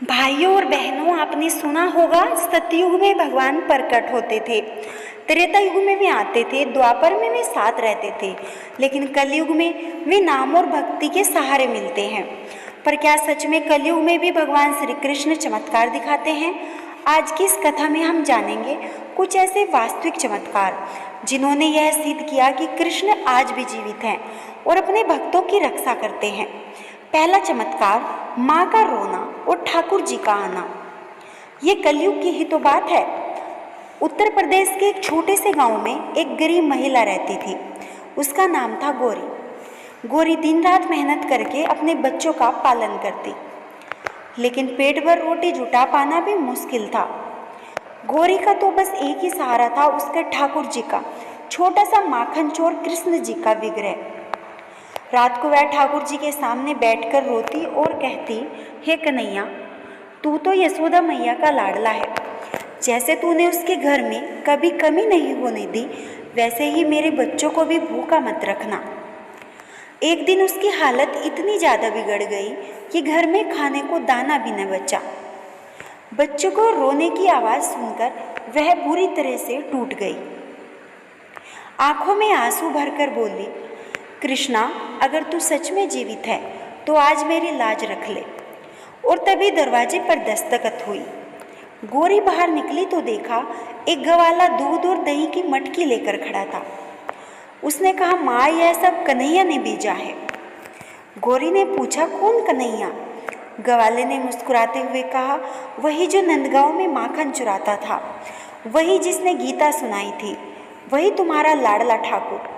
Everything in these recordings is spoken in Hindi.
भाइयों और बहनों, आपने सुना होगा सतयुग में भगवान प्रकट होते थे, त्रेता युग में वे आते थे, द्वापर में वे साथ रहते थे, लेकिन कलयुग में वे नाम और भक्ति के सहारे मिलते हैं। पर क्या सच में कलयुग में भी भगवान श्री कृष्ण चमत्कार दिखाते हैं? आज की इस कथा में हम जानेंगे कुछ ऐसे वास्तविक चमत्कार जिन्होंने यह सिद्ध किया कि कृष्ण आज भी जीवित हैं और अपने भक्तों की रक्षा करते हैं। पहला चमत्कार, माँ का रोना और ठाकुर जी का आना। ये कलयुग की ही तो बात है। उत्तर प्रदेश के एक छोटे से गांव में एक गरीब महिला रहती थी। उसका नाम था गौरी। गौरी दिन रात मेहनत करके अपने बच्चों का पालन करती, लेकिन पेट भर रोटी जुटा पाना भी मुश्किल था। गौरी का तो बस एक ही सहारा था, उसके ठाकुर जी का छोटा सा माखन चोर कृष्ण जी का विग्रह। रात को वह ठाकुर जी के सामने बैठकर रोती और कहती, हे कन्हैया, तू तो यशोदा मैया का लाडला है। जैसे तूने उसके घर में कभी कमी नहीं होने दी, वैसे ही मेरे बच्चों को भी भूखा मत रखना। एक दिन उसकी हालत इतनी ज़्यादा बिगड़ गई कि घर में खाने को दाना भी न बचा। बच्चों को रोने की आवाज़ सुनकर वह बुरी तरह से टूट गई। आंखों में आंसू भरकर बोली, कृष्णा, अगर तू सच में जीवित है तो आज मेरी लाज रख ले। और तभी दरवाजे पर दस्तक हुई। गौरी बाहर निकली तो देखा एक ग्वाला दूध और दही की मटकी लेकर खड़ा था। उसने कहा, माँ, यह सब कन्हैया ने भेजा है। गौरी ने पूछा, कौन कन्हैया? ग्वाले ने मुस्कुराते हुए कहा, वही जो नंदगांव में माखन चुराता था, वही जिसने गीता सुनाई थी, वही तुम्हारा लाडला ठाकुर।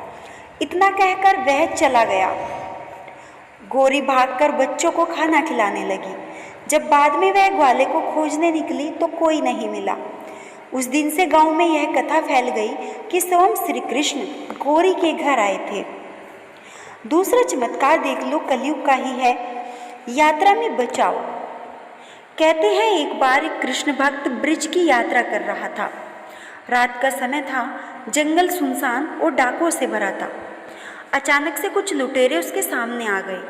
इतना कहकर वह चला गया। गौरी भागकर बच्चों को खाना खिलाने लगी। जब बाद में वह ग्वाले को खोजने निकली तो कोई नहीं मिला। उस दिन से गांव में यह कथा फैल गई कि स्वयं श्री कृष्ण गौरी के घर आए थे। दूसरा चमत्कार देख लो, कलयुग का ही है। यात्रा में बचाओ। कहते हैं एक बार एक कृष्ण भक्त ब्रिज की यात्रा कर रहा था। रात का समय था, जंगल सुनसान और डाकुओं से भरा था। अचानक से कुछ लुटेरे उसके सामने आ गए।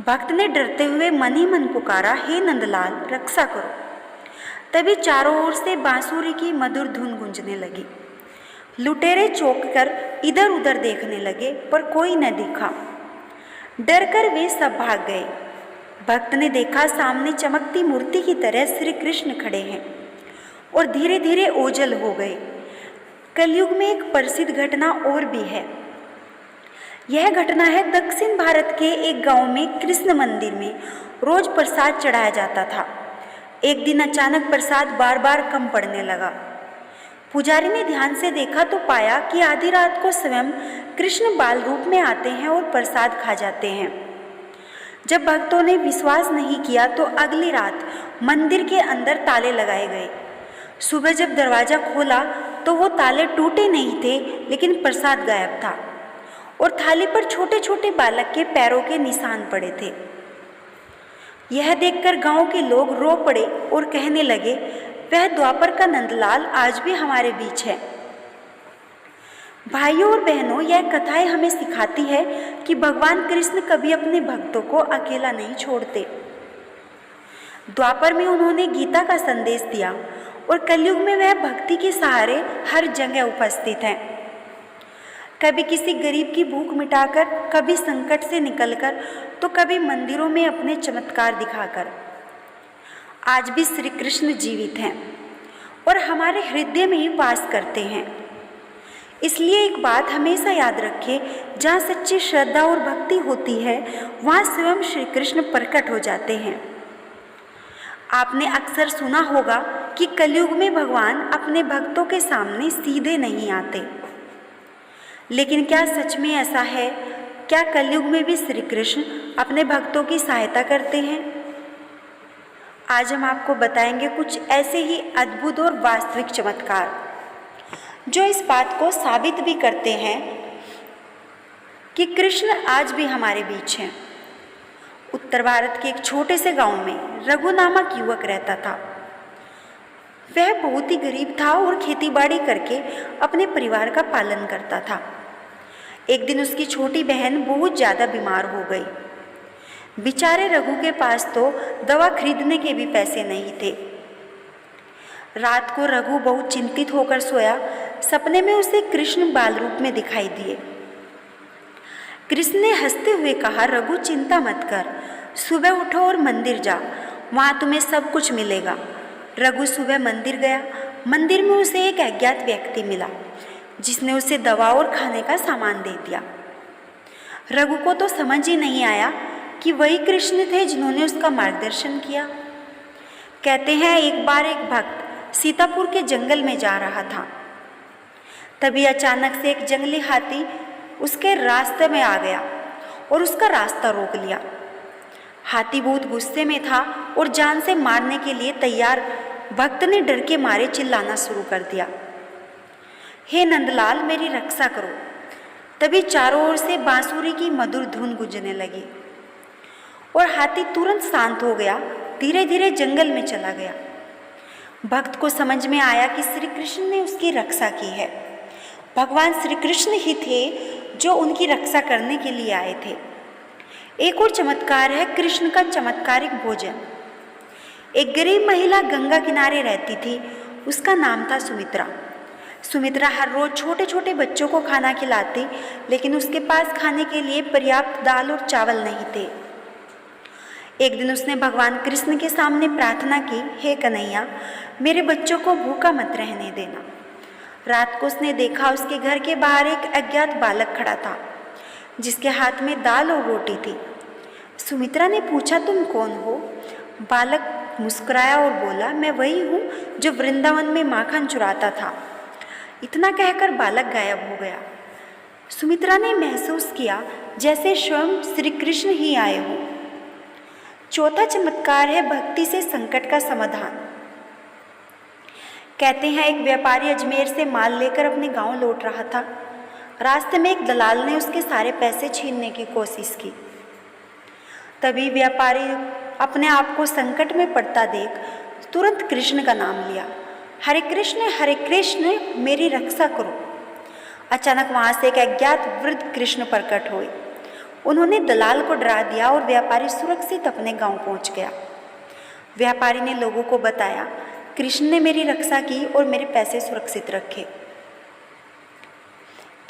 भक्त ने डरते हुए मन ही मन पुकारा, हे नंदलाल, रक्षा करो। तभी चारों ओर से बांसुरी की मधुर धुन गूंजने लगी। लुटेरे चौंक कर इधर उधर देखने लगे, पर कोई न दिखा। डर कर वे सब भाग गए। भक्त ने देखा सामने चमकती मूर्ति की तरह श्री कृष्ण खड़े हैं और धीरे धीरे ओझल हो गए। कलयुग में एक प्रसिद्ध घटना और भी है। यह घटना है दक्षिण भारत के एक गांव में कृष्ण मंदिर में रोज प्रसाद चढ़ाया जाता था। एक दिन अचानक प्रसाद बार बार कम पड़ने लगा। पुजारी ने ध्यान से देखा तो पाया कि आधी रात को स्वयं कृष्ण बाल रूप में आते हैं और प्रसाद खा जाते हैं। जब भक्तों ने विश्वास नहीं किया तो अगली रात मंदिर के अंदर ताले लगाए गए। सुबह जब दरवाज़ा खोला तो वो ताले टूटे नहीं थे, लेकिन प्रसाद गायब था और थाली पर छोटे छोटे बालक के पैरों के निशान पड़े थे। यह देखकर गांव के लोग रो पड़े और कहने लगे, वह द्वापर का नंदलाल आज भी हमारे बीच है। भाइयों और बहनों, यह कथाएं हमें सिखाती है कि भगवान कृष्ण कभी अपने भक्तों को अकेला नहीं छोड़ते। द्वापर में उन्होंने गीता का संदेश दिया और कलयुग में वह भक्ति के सहारे हर जगह उपस्थित हैं। कभी किसी गरीब की भूख मिटाकर, कभी संकट से निकलकर, तो कभी मंदिरों में अपने चमत्कार दिखाकर। आज भी श्री कृष्ण जीवित हैं और हमारे हृदय में ही वास करते हैं। इसलिए एक बात हमेशा याद रखें, जहाँ सच्ची श्रद्धा और भक्ति होती है, वहाँ स्वयं श्री कृष्ण प्रकट हो जाते हैं। आपने अक्सर सुना होगा कि कलयुग में भगवान अपने भक्तों के सामने सीधे नहीं आते, लेकिन क्या सच में ऐसा है? क्या कलयुग में भी श्री कृष्ण अपने भक्तों की सहायता करते हैं? आज हम आपको बताएंगे कुछ ऐसे ही अद्भुत और वास्तविक चमत्कार जो इस बात को साबित भी करते हैं कि कृष्ण आज भी हमारे बीच हैं। उत्तर भारत के एक छोटे से गांव में रघु नामक युवक रहता था। वह बहुत ही गरीब था और खेतीबाड़ी करके अपने परिवार का पालन करता था। एक दिन उसकी छोटी बहन बहुत ज़्यादा बीमार हो गई। बेचारे रघु के पास तो दवा खरीदने के भी पैसे नहीं थे। रात को रघु बहुत चिंतित होकर सोया। सपने में उसे कृष्ण बाल रूप में दिखाई दिए। कृष्ण ने हंसते हुए कहा, रघु चिंता मत कर, सुबह उठो और मंदिर जा, वहाँ तुम्हें सब कुछ मिलेगा। रघु सुबह मंदिर गया। मंदिर में उसे एक अज्ञात व्यक्ति मिला जिसने उसे दवा और खाने का सामान दे दिया। रघु को तो समझ ही नहीं आया कि वही कृष्ण थे जिन्होंने उसका मार्गदर्शन किया। कहते हैं एक बार एक भक्त सीतापुर के जंगल में जा रहा था। तभी अचानक से एक जंगली हाथी उसके रास्ते में आ गया और उसका रास्ता रोक लिया। हाथी बहुत गुस्से में था और जान से मारने के लिए तैयार। भक्त ने डर के मारे चिल्लाना शुरू कर दिया, हे नंदलाल मेरी रक्षा करो। तभी चारों ओर से बांसुरी की मधुर धुन गूंजने लगी और हाथी तुरंत शांत हो गया, धीरे धीरे जंगल में चला गया। भक्त को समझ में आया कि श्री कृष्ण ने उसकी रक्षा की है। भगवान श्री कृष्ण ही थे जो उनकी रक्षा करने के लिए आए थे। एक और चमत्कार है कृष्ण का चमत्कारिक भोजन। एक गरीब महिला गंगा किनारे रहती थी। उसका नाम था सुमित्रा। सुमित्रा हर रोज छोटे छोटे बच्चों को खाना खिलाती, लेकिन उसके पास खाने के लिए पर्याप्त दाल और चावल नहीं थे। एक दिन उसने भगवान कृष्ण के सामने प्रार्थना की, हे कन्हैया मेरे बच्चों को भूखा मत रहने देना। रात को उसने देखा उसके घर के बाहर एक अज्ञात बालक खड़ा था जिसके हाथ में दाल और रोटी थी। सुमित्रा ने पूछा, तुम कौन हो? बालक मुस्कुराया और बोला, मैं वही हूँ जो वृंदावन में माखन चुराता था। इतना कहकर बालक गायब हो गया। सुमित्रा ने महसूस किया जैसे स्वयं श्री कृष्ण ही आए हों। चौथा चमत्कार है भक्ति से संकट का समाधान। कहते हैं एक व्यापारी अजमेर से माल लेकर अपने गांव लौट रहा था। रास्ते में एक दलाल ने उसके सारे पैसे छीनने की कोशिश की। तभी व्यापारी अपने आप को संकट में पड़ता देख तुरंत कृष्ण का नाम लिया, हरे कृष्ण मेरी रक्षा करो। अचानक वहाँ से एक अज्ञात वृद्ध कृष्ण प्रकट हुए। उन्होंने दलाल को डरा दिया और व्यापारी सुरक्षित अपने गांव पहुँच गया। व्यापारी ने लोगों को बताया, कृष्ण ने मेरी रक्षा की और मेरे पैसे सुरक्षित रखे।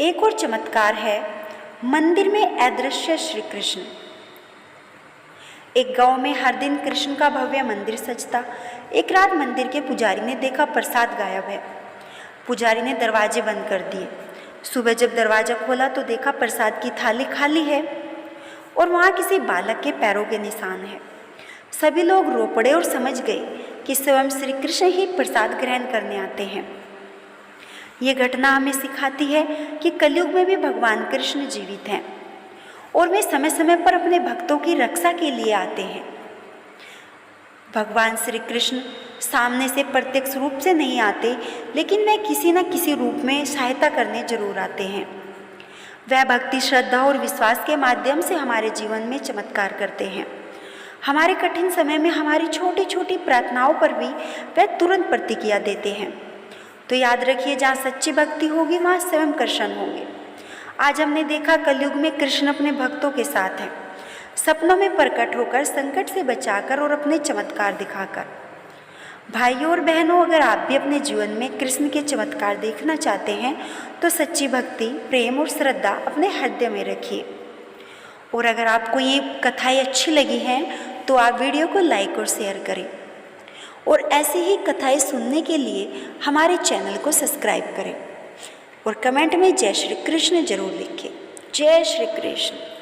एक और चमत्कार है मंदिर में अदृश्य श्री कृष्ण। एक गांव में हर दिन कृष्ण का भव्य मंदिर सजता। एक रात मंदिर के पुजारी ने देखा प्रसाद गायब है। पुजारी ने दरवाजे बंद कर दिए। सुबह जब दरवाजा खोला तो देखा प्रसाद की थाली खाली है और वहाँ किसी बालक के पैरों के निशान है। सभी लोग रो पड़े और समझ गए कि स्वयं श्री कृष्ण ही प्रसाद ग्रहण करने आते हैं। ये घटना हमें सिखाती है कि कलयुग में भी भगवान कृष्ण जीवित हैं और वे समय समय पर अपने भक्तों की रक्षा के लिए आते हैं। भगवान श्री कृष्ण सामने से प्रत्यक्ष रूप से नहीं आते, लेकिन वे किसी न किसी रूप में सहायता करने जरूर आते हैं। वह भक्ति, श्रद्धा और विश्वास के माध्यम से हमारे जीवन में चमत्कार करते हैं। हमारे कठिन समय में हमारी छोटी छोटी प्रार्थनाओं पर भी वह तुरंत प्रतिक्रिया देते हैं। तो याद रखिए, जहाँ सच्ची भक्ति होगी वहाँ स्वयं कृष्ण होंगे। आज हमने देखा कलयुग में कृष्ण अपने भक्तों के साथ हैं, सपनों में प्रकट होकर, संकट से बचाकर और अपने चमत्कार दिखाकर। भाइयों और बहनों, अगर आप भी अपने जीवन में कृष्ण के चमत्कार देखना चाहते हैं तो सच्ची भक्ति, प्रेम और श्रद्धा अपने हृदय में रखिए। और अगर आपको ये कथाएं अच्छी लगी हैं तो आप वीडियो को लाइक और शेयर करें और ऐसी ही कथाएं सुनने के लिए हमारे चैनल को सब्सक्राइब करें और कमेंट में जय श्री कृष्ण जरूर लिखें। जय श्री कृष्ण।